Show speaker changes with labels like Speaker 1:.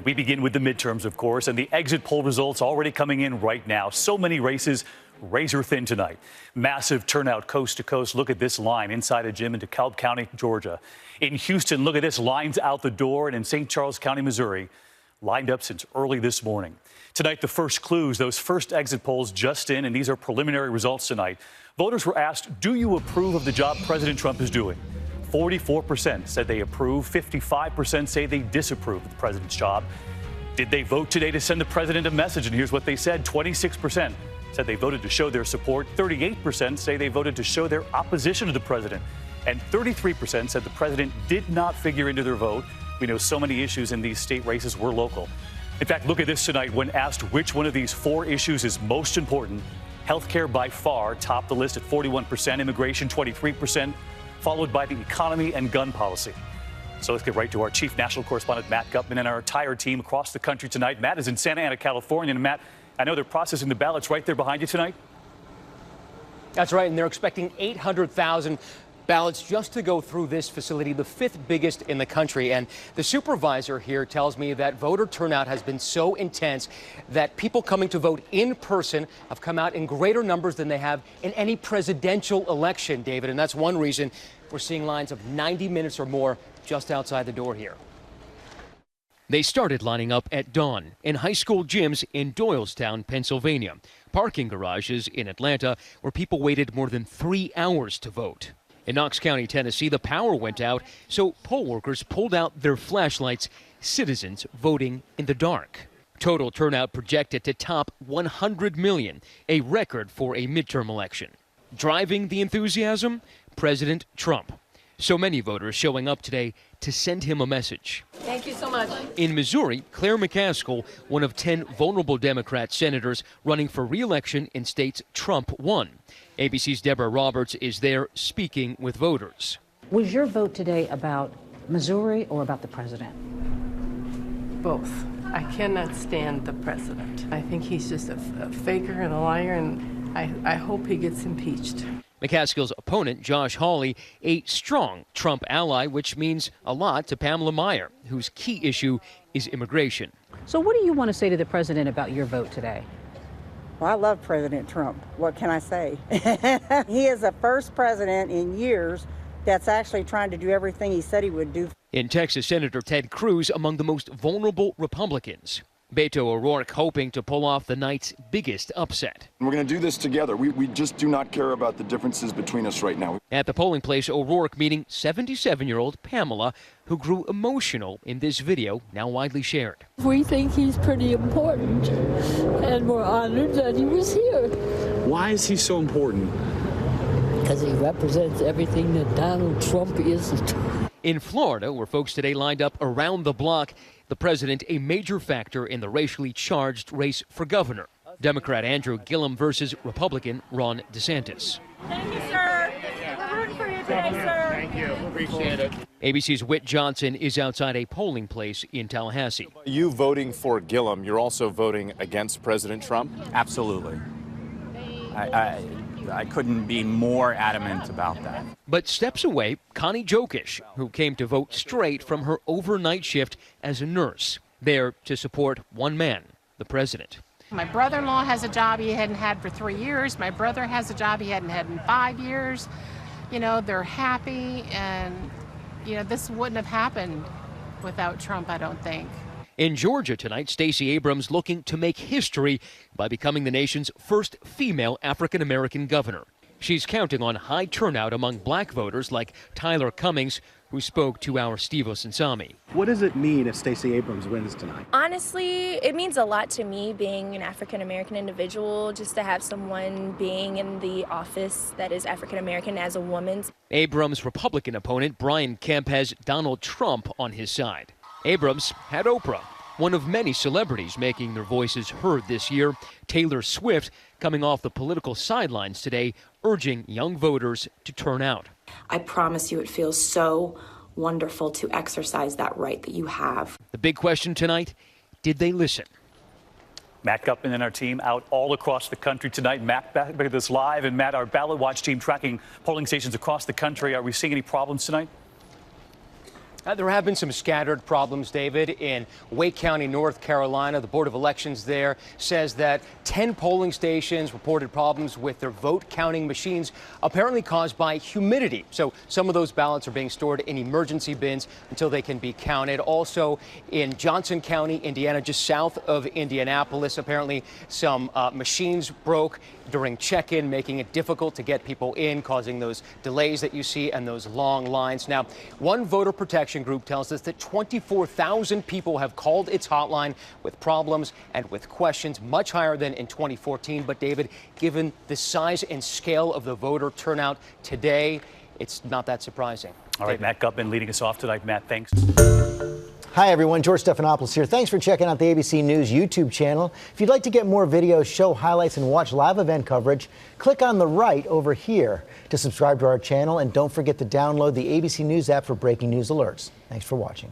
Speaker 1: We begin with the midterms, of course, and the exit poll results already coming in right now. So many races, razor thin tonight. Massive turnout coast to coast. Look at this line inside a gym in DeKalb County, Georgia. In Houston, look at this, lines out the door. And in St. Charles County, Missouri, lined up since early this morning. Tonight, the first clues, those first exit polls just in, and these are preliminary results tonight. Voters were asked, do you approve of the job President Trump is doing? 44% said they approve. 55% say they disapprove of the president's job. Did they vote today to send the president a message? And here's what they said. 26% said they voted to show their support. 38% say they voted to show their opposition to the president. And 33% said the president did not figure into their vote. We know so many issues in these state races were local. In fact, look at this tonight. When asked which one of these four issues is most important, healthcare by far topped the list at 41%, immigration 23%, followed by the economy and gun policy. So let's get right to our chief national correspondent, Matt Gutman, and our entire team across the country tonight. Matt is in Santa Ana, California. And Matt, I know they're processing the ballots right there behind you tonight.
Speaker 2: That's right, and they're expecting 800,000 ballots just to go through this facility, the fifth biggest in the country. And the supervisor here tells me that voter turnout has been so intense that people coming to vote in person have come out in greater numbers than they have in any presidential election, David. And that's one reason we're seeing lines of 90 minutes or more just outside the door here. They started lining up at dawn in high school gyms in Doylestown, Pennsylvania, parking garages in Atlanta, where people waited more than 3 hours to vote. In Knox County, Tennessee, the power went out, so poll workers pulled out their flashlights, citizens voting in the dark. Total turnout projected to top 100 million, a record for a midterm election. Driving the enthusiasm? President Trump. So many voters showing up today to send him a message.
Speaker 3: Thank you so much.
Speaker 2: In Missouri, Claire McCaskill, one of 10 vulnerable Democrat senators running for re-election in states Trump won. ABC's Deborah Roberts is there speaking with voters.
Speaker 4: Was your vote today about Missouri or about the president?
Speaker 3: Both. I cannot stand the president. I think he's just a faker and a liar, and I hope he gets impeached.
Speaker 2: McCaskill's opponent, Josh Hawley, a strong Trump ally, which means a lot to Pamela Meyer, whose key issue is immigration.
Speaker 4: So what do you want to say to the president about your vote today?
Speaker 5: Well, I love President Trump. What can I say? He is the first president in years that's actually trying to do everything he said he would do.
Speaker 2: In Texas, Senator Ted Cruz among the most vulnerable Republicans. Beto O'Rourke hoping to pull off the night's biggest upset.
Speaker 6: We're going to do this together. We just do not care about the differences between us right now.
Speaker 2: At the polling place, O'Rourke meeting 77-year-old Pamela, who grew emotional in this video now widely shared.
Speaker 7: We think he's pretty important, and we're honored that he was here.
Speaker 8: Why is he so important?
Speaker 7: Because he represents everything that Donald Trump isn't.
Speaker 2: In Florida, where folks today lined up around the block, the president a major factor in the racially charged race for governor. Democrat Andrew Gillum versus Republican Ron DeSantis.
Speaker 9: Thank you, sir. We're rooting for you today, sir.
Speaker 8: Thank you. Appreciate it.
Speaker 2: ABC's Whit Johnson is outside a polling place in Tallahassee.
Speaker 10: You voting for Gillum, you're also voting against President Trump?
Speaker 11: Absolutely. I couldn't be more adamant about that.
Speaker 2: But steps away, Connie Jokish, who came to vote straight from her overnight shift as a nurse, there to support one man, the president.
Speaker 12: My brother-in-law has a job he hadn't had for 3 years. My brother has a job he hadn't had in 5 years. You know, they're happy, and, you know, this wouldn't have happened without Trump, I don't think.
Speaker 2: In Georgia tonight, Stacey Abrams looking to make history by becoming the nation's first female African-American governor. She's counting on high turnout among black voters like Tyler Cummings, who spoke to our Steve Osensami.
Speaker 8: What does it mean if Stacey Abrams wins tonight?
Speaker 13: Honestly, it means a lot to me being an African-American individual, just to have someone being in the office that is African-American as a woman.
Speaker 2: Abrams' Republican opponent, Brian Kemp, has Donald Trump on his side. Abrams had Oprah, one of many celebrities making their voices heard this year. Taylor Swift coming off the political sidelines today, urging young voters to turn out.
Speaker 14: I promise you it feels so wonderful to exercise that right that you have.
Speaker 2: The big question tonight, did they listen?
Speaker 1: Matt Gutman and our team out all across the country tonight. Matt, back at this live. And Matt, our Ballot Watch team tracking polling stations across the country. Are we seeing any problems tonight?
Speaker 2: There have been some scattered problems, David. In Wake County, North Carolina, the Board of Elections there says that 10 polling stations reported problems with their vote counting machines, apparently caused by humidity. So some of those ballots are being stored in emergency bins until they can be counted. Also in Johnson County, Indiana, just south of Indianapolis, apparently some machines broke during check-in, making it difficult to get people in, causing those delays that you see and those long lines. Now, one voter protection group tells us that 24,000 people have called its hotline with problems and with questions, much higher than in 2014. But David, given the size and scale of the voter turnout today, it's not that surprising.
Speaker 1: All right, Matt Gutman leading us off tonight. Matt, thanks.
Speaker 15: Hi, everyone. George Stephanopoulos here. Thanks for checking out the ABC News YouTube channel. If you'd like to get more videos, show highlights, and watch live event coverage, click on the right over here to subscribe to our channel. And don't forget to download the ABC News app for breaking news alerts. Thanks for watching.